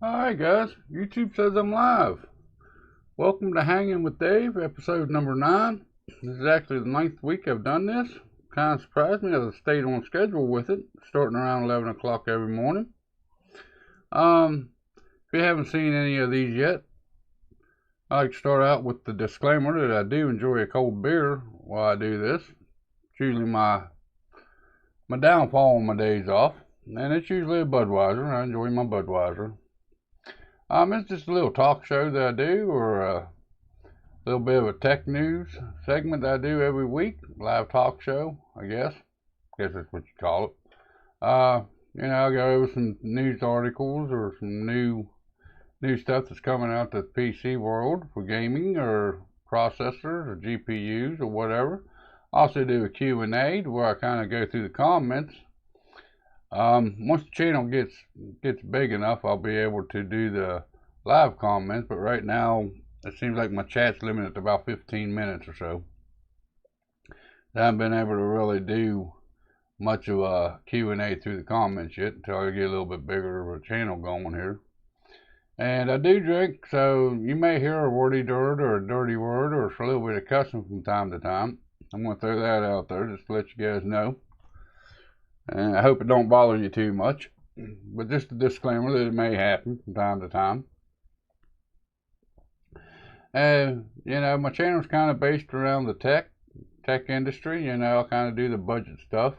Alright guys, YouTube says I'm live. Welcome to Hanging with Dave, episode number 9. This is actually the 9th week I've done this. Kind of surprised me as I stayed on schedule with it, starting around 11 o'clock every morning. If you haven't seen any of these yet, I'd like to start out with the disclaimer that I do enjoy a cold beer while I do this. It's usually my downfall on my days off, and it's usually a Budweiser. I enjoy my Budweiser. It's just a little talk show that I do, or a little bit of a tech news segment that I do every week. Live talk show, I guess. Guess that's what you call it. I'll go over some news articles or some new stuff that's coming out to the PC world for gaming or processors or GPUs or whatever. Also do a Q&A where I kind of go through the comments. Once the channel gets big enough, I'll be able to do the live comments, but right now it seems like my chat's limited to about 15 minutes or so. I haven't been able to really do much of a Q&A through the comments yet until I get a little bit bigger of a channel going here. And I do drink, so you may hear a wordy dirt or a dirty word or a little bit of cussing from time to time. I'm going to throw that out there just to let you guys know. And I hope it don't bother you too much, but just a disclaimer that it may happen from time to time. My channel's kind of based around the tech industry. I kind of do the budget stuff.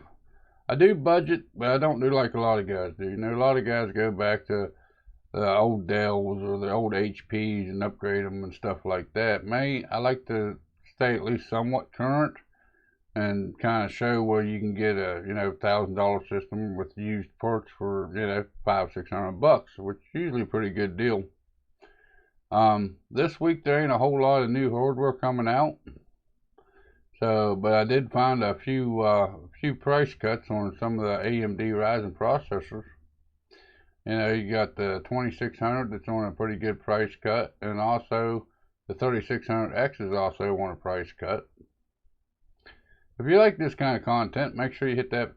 I do budget, but I don't do like a lot of guys do. A lot of guys go back to the old Dells or the old HPs and upgrade them and stuff like that. I like to stay at least somewhat current and kind of show where you can get a $1,000 system with used parts for $500-600, which is usually a pretty good deal. This week there ain't a whole lot of new hardware coming out, but I did find a few price cuts on some of the AMD Ryzen processors. You got the 2600 that's on a pretty good price cut, and also the 3600X is also on a price cut. If you like this kind of content, make sure you hit that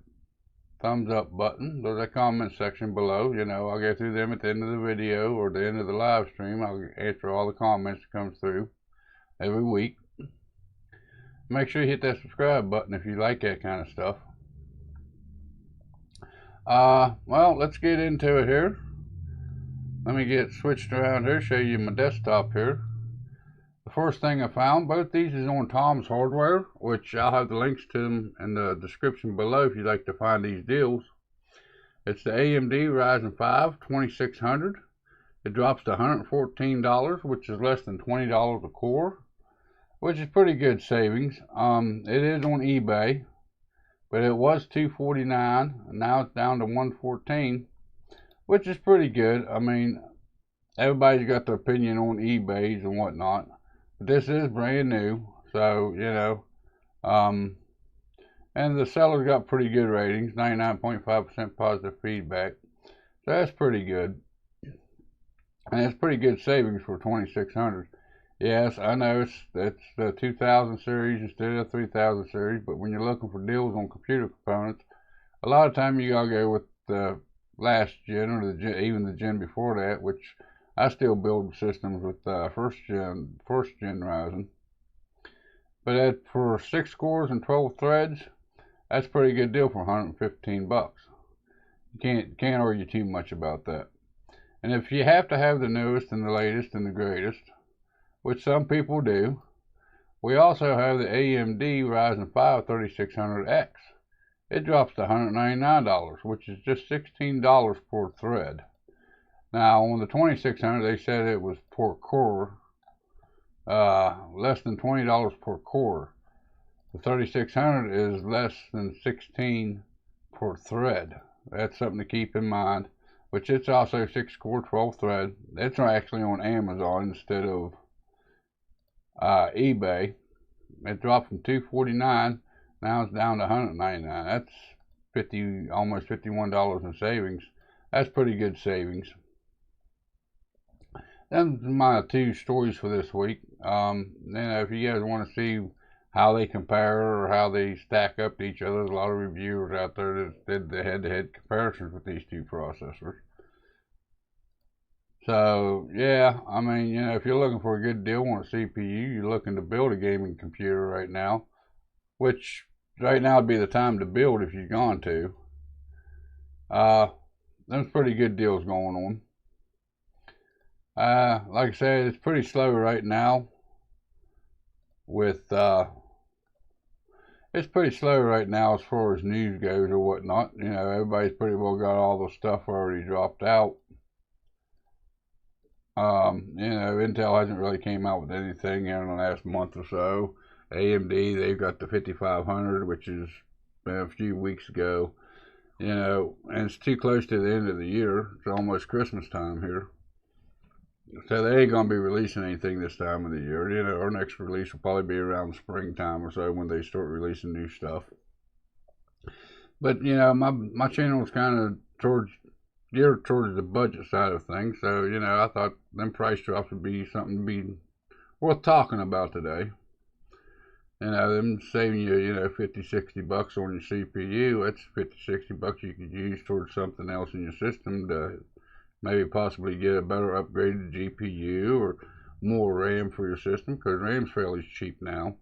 thumbs up button. There's a comment section below. I'll go through them at the end of the video or the end of the live stream. I'll answer all the comments that come through every week. Make sure you hit that subscribe button if you like that kind of stuff. Well, let's get into it here. Let me get switched around here, show you my desktop here. The first thing I found, both these is on Tom's Hardware, which I'll have the links to them in the description below if you'd like to find these deals. It's the AMD Ryzen 5 2600. It drops to $114, which is less than $20 a core, which is pretty good savings. It is on eBay, but it was $249, and now it's down to $114, which is pretty good. Everybody's got their opinion on eBays and whatnot. This is brand new, so and the seller's got pretty good ratings, 99.5% positive feedback, so that's pretty good, and it's pretty good savings for 2600. Yes, I know it's the 2000 series instead of 3000 series, but when you're looking for deals on computer components, a lot of time you gotta go with the last gen or even the gen before that, which I still build systems with first gen Ryzen. But for 6 cores and 12 threads, that's a pretty good deal for $115. You can't argue too much about that. And if you have to have the newest and the latest and the greatest, which some people do, we also have the AMD Ryzen 5 3600X. It drops to $199, which is just $16 per thread. Now, on the 2600, they said it was per core, less than $20 per core. The 3600 is less than $16 per thread. That's something to keep in mind, which it's also 6 core, 12 thread. It's actually on Amazon instead of eBay. It dropped from $249, now it's down to $199. That's almost $51 in savings. That's pretty good savings. That's my 2 stories for this week. If you guys want to see how they compare or how they stack up to each other, there's a lot of reviewers out there that did the head-to-head comparisons with these 2 processors. So yeah, I mean, you know, if you're looking for a good deal on a CPU, you're looking to build a gaming computer right now, which right now would be the time to build if you've gone to. There's pretty good deals going on. Like I said, it's pretty slow right now with it's pretty slow right now as far as news goes or whatnot. You know, everybody's pretty well got all the stuff already dropped out. You know, Intel hasn't really came out with anything in the last month or so. AMD, they've got the 5500, which is a few weeks ago. You know, and it's too close to the end of the year. It's almost Christmas time here. So they ain't gonna be releasing anything this time of the year. You know, our next release will probably be around springtime or so when they start releasing new stuff. But you know, my channel is kind of geared towards the budget side of things. So you know, I thought them price drops would be something to be worth talking about today. You know, them saving you, you know, 50, 60 bucks on your CPU. That's 50, 60 bucks you could use towards something else in your system to maybe possibly get a better upgraded GPU or more RAM for your system, because RAM's fairly cheap now.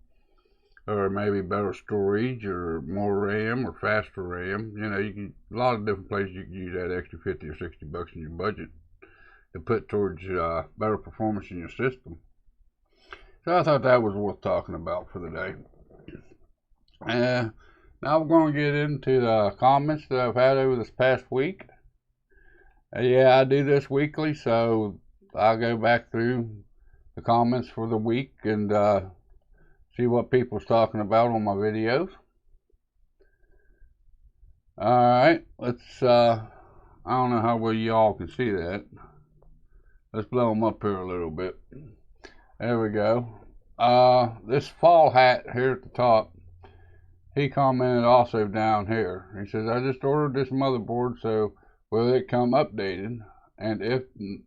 Or maybe better storage or more RAM or faster RAM. You know, you can, a lot of different places you can use that extra 50 or 60 bucks in your budget to put towards better performance in your system. So I thought that was worth talking about for the day. Now we're going to get into the comments that I've had over this past week. Yeah, I do this weekly, so I go back through the comments for the week and see what people's talking about on my videos. Alright, let's, I don't know how well y'all can see that. Let's blow them up here a little bit. There we go. This fall hat here at the top, he commented also down here. He says, I just ordered this motherboard, so will it come updated? And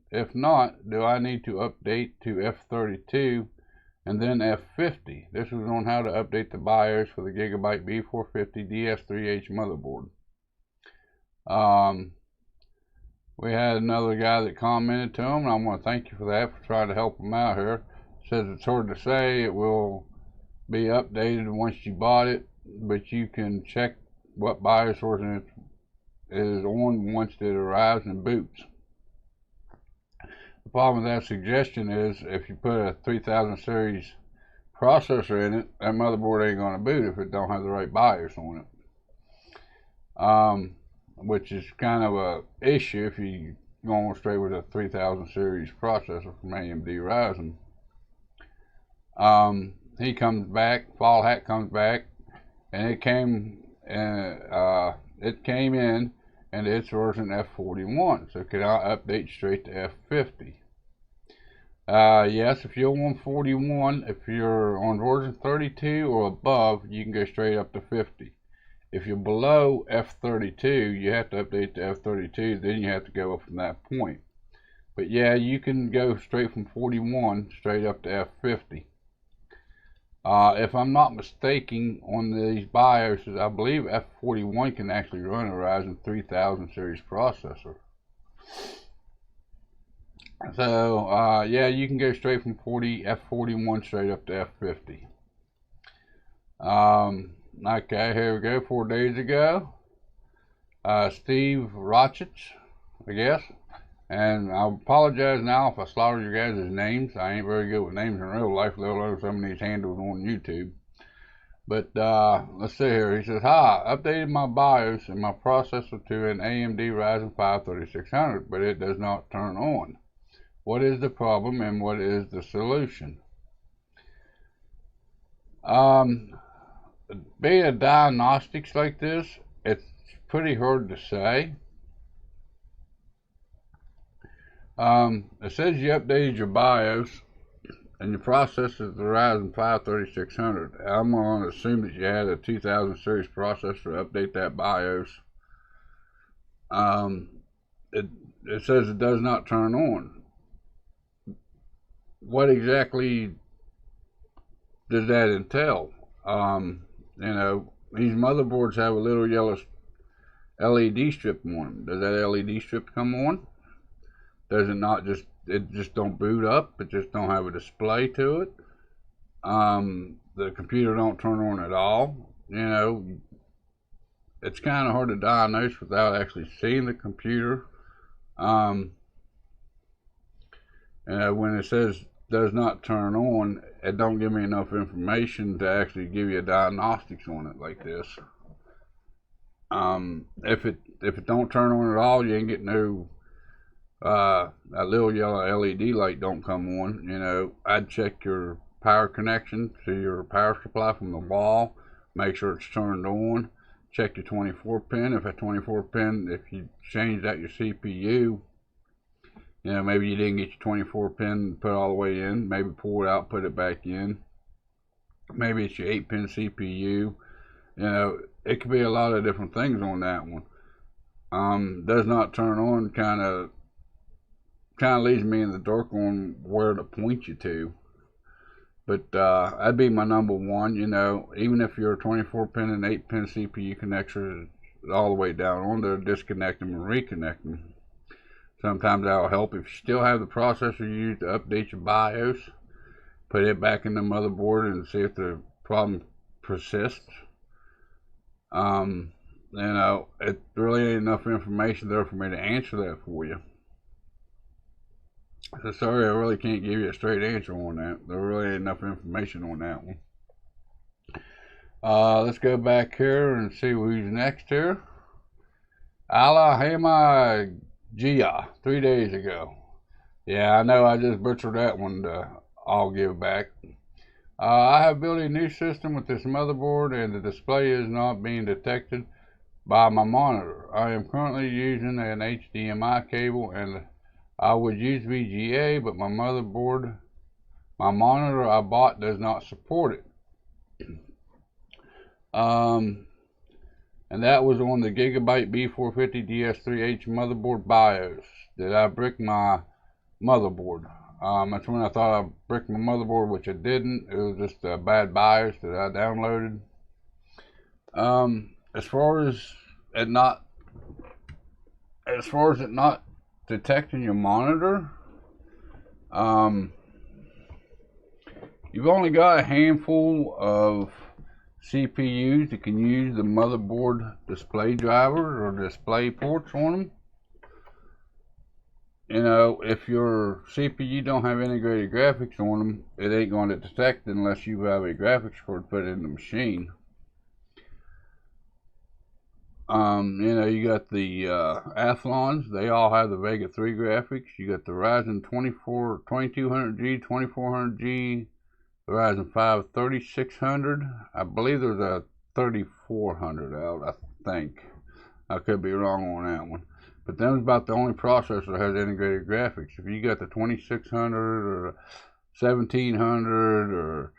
if not, do I need to update to F32 and then F50? This was on how to update the BIOS for the Gigabyte B450 DS3H motherboard. We had another guy that commented to him, and I want to thank you for that, for trying to help him out here. Says it's hard to say. It will be updated once you bought it, but you can check what BIOS version it is on once it arrives and boots. The problem with that suggestion is if you put a 3000 series processor in it, that motherboard ain't going to boot if it don't have the right BIOS on it. Which is kind of a issue if you go straight with a 3000 series processor from AMD Ryzen. He comes back, Fall Hat comes back, and it came in, and it's version F41. So can I update straight to F50? Yes, if you're on 41, if you're on version 32 or above, you can go straight up to 50. If you're below F32, you have to update to F32, then you have to go up from that point. But yeah, you can go straight from 41 straight up to F50. If I'm not mistaken, on these BIOSes, I believe F41 can actually run a Ryzen 3000 series processor. So, yeah, you can go straight from F41 straight up to F50. Okay, here we go. 4 days ago, Steve Rochich, I guess. And I apologize now if I slaughter your guys' names. I ain't very good with names in real life, let alone some of these handles on YouTube. But let's see here. He says, hi, updated my BIOS and my processor to an AMD Ryzen 5 3600, but it does not turn on. What is the problem and what is the solution? Being a diagnostics like this, it's pretty hard to say. It says you updated your BIOS and your processor is the Ryzen 5 3600. I'm going to assume that you had a 2000 series processor to update that BIOS. It says it does not turn on. What exactly does that entail? You know, these motherboards have a little yellow LED strip on them. Does that LED strip come on? Does it not just, it just don't boot up? It just don't have a display to it. The computer don't turn on at all. You know, it's kind of hard to diagnose without actually seeing the computer. When it says does not turn on, it don't give me enough information to actually give you a diagnostics on it like this. If it don't turn on at all, you ain't get no that little yellow LED light don't come on. You know, I'd check your power connection to your power supply from the wall, make sure it's turned on. Check your 24 pin. If that 24 pin, if you change out your CPU, you know, maybe you didn't get your 24 pin put all the way in, maybe pull it out, put it back in. Maybe it's your 8-pin CPU. You know, it could be a lot of different things on that one. Does not turn on kind of leaves me in the dark on where to point you to. But that'd be my number one. You know, even if your 24 pin and 8-pin CPU connector is all the way down on there, disconnect them and reconnect them. Sometimes that'll help. If you still have the processor you use to update your BIOS, put it back in the motherboard and see if the problem persists. You know, it really ain't enough information there for me to answer that for you. So sorry, I really can't give you a straight answer on that. There really ain't enough information on that one. Let's go back here and see who's next here. Alahema Gia, 3 days ago. Yeah, I know I just butchered that one. I'll give back. I have built a new system with this motherboard and the display is not being detected by my monitor. I am currently using an HDMI cable and I would use VGA, but my monitor I bought does not support it. And that was on the Gigabyte B450 DS3H motherboard BIOS. Did I brick my motherboard? That's when I thought I bricked my motherboard, which I didn't. It was just a bad BIOS that I downloaded. As far as it not detecting your monitor, you've only got a handful of CPUs that can use the motherboard display drivers or display ports on them. You know, if your CPU don't have integrated graphics on them, it ain't going to detect unless you have a graphics card put in the machine. You know, you got the Athlons, they all have the Vega 3 graphics. You got the Ryzen 2200G, 2400G, the Ryzen 5 3600. I believe there's a 3400 out, I think. I could be wrong on that one. But that's about the only processor that has integrated graphics. If you got the 2600 or 1700 or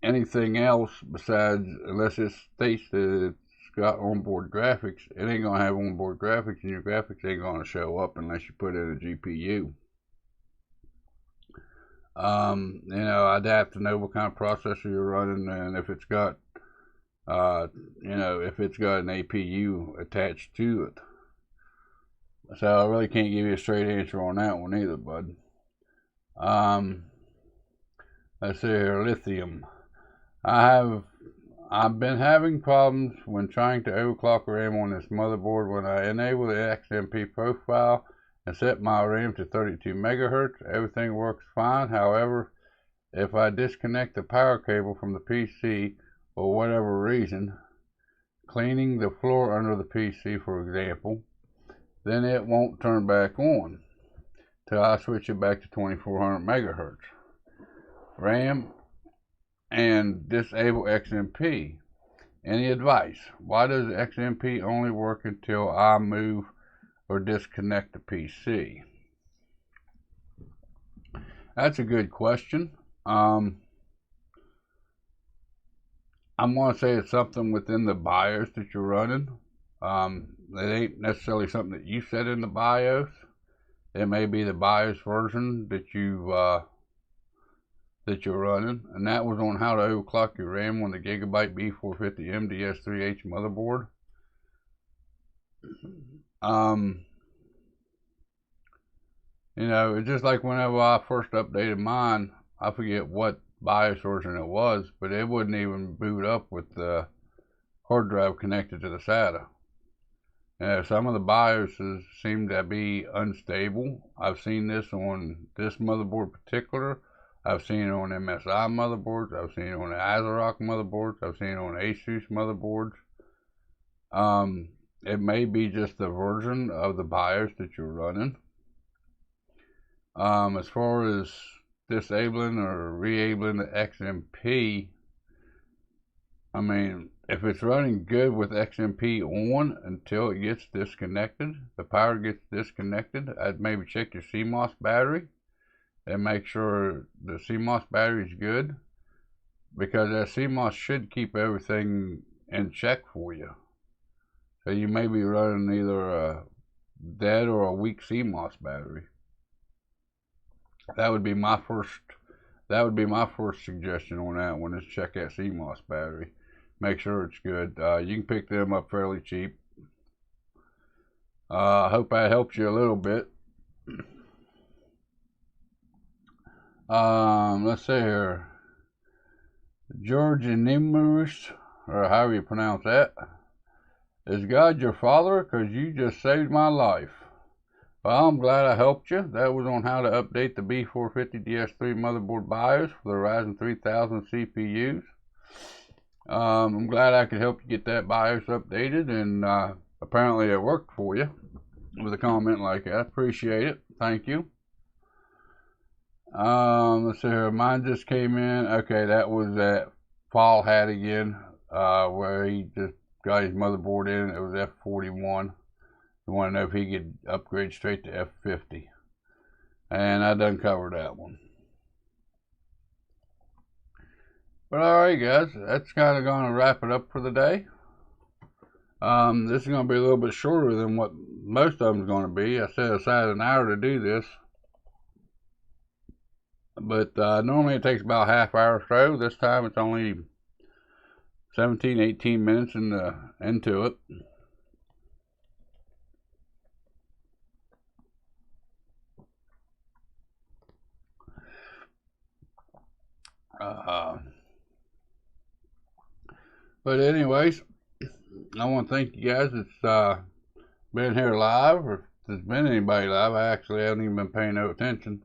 anything else besides, unless it states that it's got onboard graphics, it ain't gonna have onboard graphics, and your graphics ain't gonna show up unless you put in a GPU. You know, I'd have to know what kind of processor you're running, and if it's got, you know, if it's got an APU attached to it. So I really can't give you a straight answer on that one either, bud. Let's see here, lithium. I've been having problems when trying to overclock RAM on this motherboard. When I enable the XMP profile and set my RAM to 32 megahertz, everything works fine. However, if I disconnect the power cable from the PC for whatever reason, cleaning the floor under the PC, for example, then it won't turn back on till I switch it back to 2400 megahertz RAM and disable XMP. Any advice? Why does XMP only work until I move or disconnect the PC? That's a good question. I'm going to say it's something within the BIOS that you're running. It ain't necessarily something that you set in the BIOS. It may be the BIOS version that you're running, and that was on how to overclock your RAM on the Gigabyte B450 MDS3H motherboard. You know, it's just like whenever I first updated mine, I forget what BIOS version it was, but it wouldn't even boot up with the hard drive connected to the SATA. Some of the BIOSes seem to be unstable. I've seen this on this motherboard particular. I've seen it on MSI motherboards. I've seen it on the ASRock motherboards. I've seen it on ASUS motherboards. It may be just the version of the BIOS that you're running. As far as disabling or re-abling the XMP, I mean, if it's running good with XMP on until it gets disconnected, the power gets disconnected, I'd maybe check your CMOS battery and make sure the CMOS battery is good, because that CMOS should keep everything in check for you. So you may be running either a dead or a weak CMOS battery. That would be my first suggestion on that one, is check that CMOS battery. Make sure it's good. You can pick them up fairly cheap. I hope that helps you a little bit. Let's see here. George Nimerus, or however you pronounce that. Is God your father? Because you just saved my life. Well, I'm glad I helped you. That was on how to update the B450DS3 motherboard BIOS for the Ryzen 3000 CPUs. I'm glad I could help you get that BIOS updated, and apparently it worked for you with a comment like that. Appreciate it. Thank you. Let's see here. Mine just came in. Okay, that was that Fall hat again, where he just got his motherboard in. It was F41. You want to know if he could upgrade straight to F50. And I done covered that one. But alright guys, that's kind of going to wrap it up for the day. This is going to be a little bit shorter than what most of them is going to be. I set aside an hour to do this. But normally it takes about a half hour or so. This time it's only 17, 18 minutes into it. But anyways, I want to thank you guys that's been here live, or if there's been anybody live. I actually haven't even been paying no attention.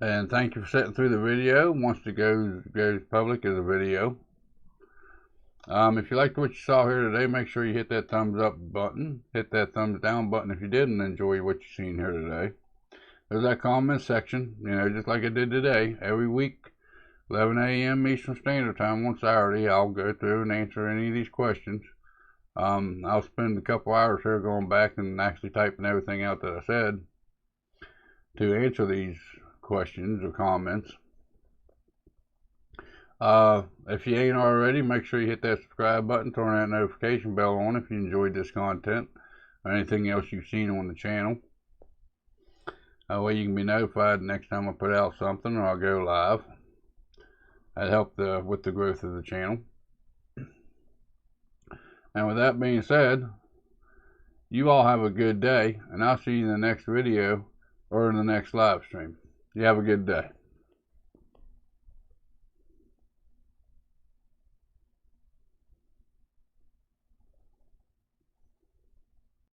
And thank you for sitting through the video. Once it goes public as a video. If you liked what you saw here today, make sure you hit that thumbs up button. Hit that thumbs down button if you didn't enjoy what you've seen here today. There's that comment section, you know, just like I did today. Every week, 11 a.m. Eastern Standard Time on Saturday, I'll go through and answer any of these questions. I'll spend a couple hours here going back and actually typing everything out that I said to answer these questions or comments. If you ain't already, make sure you hit that subscribe button, turn that notification bell on if you enjoyed this content or anything else you've seen on the channel. That way you can be notified next time I put out something or I'll go live. That helps with the growth of the channel. And with that being said, you all have a good day, and I'll see you in the next video or in the next live stream. You have a good day.